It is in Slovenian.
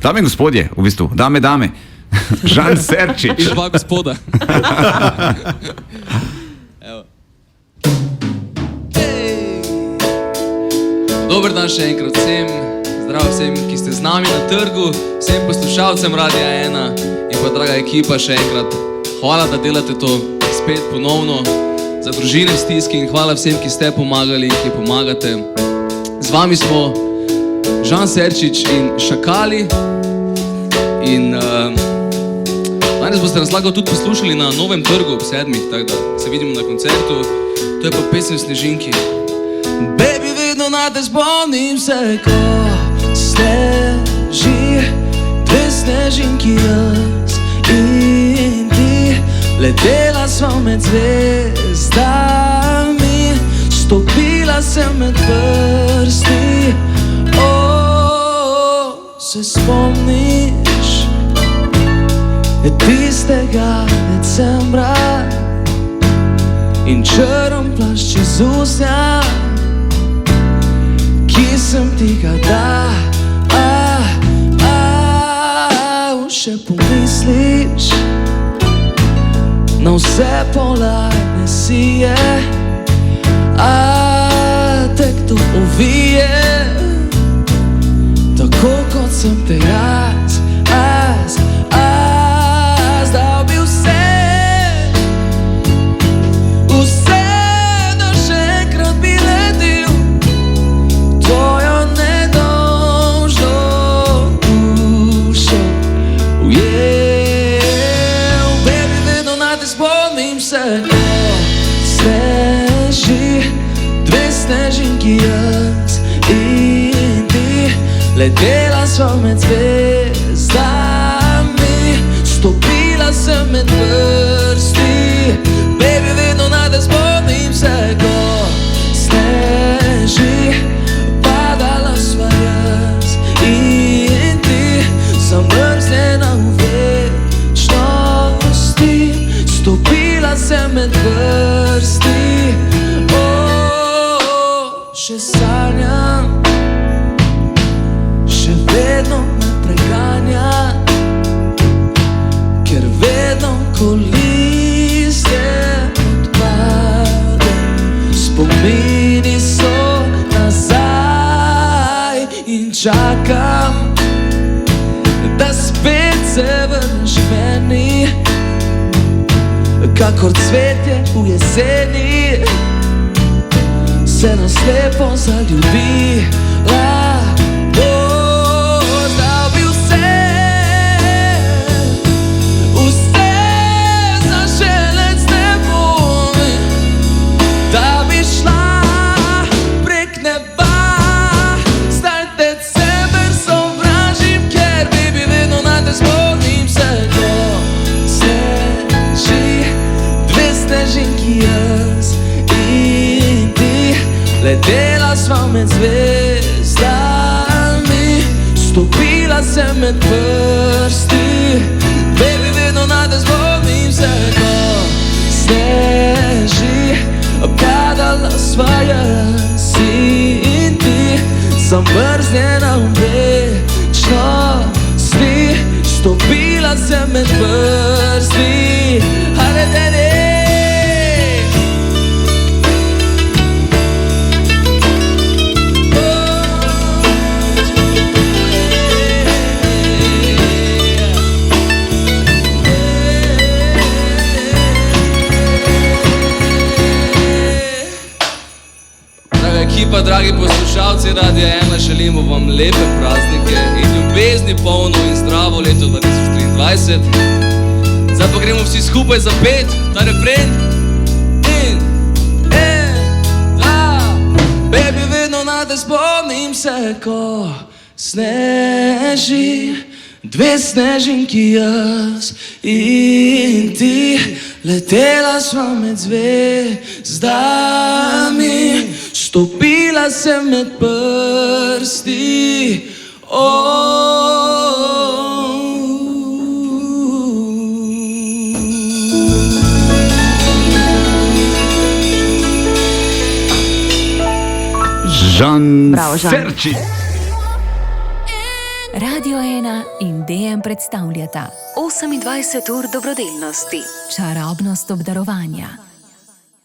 Dame in gospodje, v bistvu, dame. Žan Serčič. In dva gospoda. Dober dan še enkrat vsem. Zdravo vsem, ki ste z nami na trgu, vsem poslušalcem Radia 1 in pa draga ekipa še enkrat. Hvala, da delate to spet ponovno za družine v stiski in hvala vsem, ki ste pomagali in ki pomagate. Z vami smo Žan Serčič in Šakali in danes boste nas lahko tudi poslušali na Novem trgu ob 7, tako da se vidimo na koncertu. To je pa pesem Snežinki. Baby, vedno na te spomnim se, ko sneži, dve snežinki jaz in ti. Letela sva med zvezdami, stopila sem med prsti. Se spomniš tistega decembra in črn plašč čez usnja, ki sem ti ga dal. Še pomisliš na vse polarne sije, te kdo ovije, tako kot sem te jaz, zdal bi vse, da še enkrat bi letil tvojo nedolžno dušo ujel. Baby, vedno na te spomnim se, ko sneži, dve snežinki jaz in ti. Letela sva med zvezdami, stopila sem med prsti. Baby, vedno na te spomnim se, ko sneži, padala sva jaz in ti, zamrznjena v večnosti, stopila sem med prsti. Še sanjam, vedno me preganja, ker vedno, ko listje odpade, spomini so nazaj in čakam, da spet se vrneš meni, kakor cvetje v jeseni, se nas lepo zaljubila. Letela sva med zvezdami, stopila sem med prsti. Baby, vedno na te spomnim se, ko sneži, padala sva jaz in ti, zamrznjena v večnosti, stopila sem med prsti. Pa dragi poslušalci Radia 1, želimo vam lepe praznike in ljubezni polno in zdravo leto 2023. Zdaj pa gremo vsi skupaj zapet ta refren. In, baby, vedno na te spomnim se, ko sneži, dve snežinki jaz in ti. Letela sva med zvezdami, stopila sem med prsti. Žan Serčič. Radio Radio 1 in DM predstavljata 28 ur dobrodelnosti. čarobnost obdarovanja.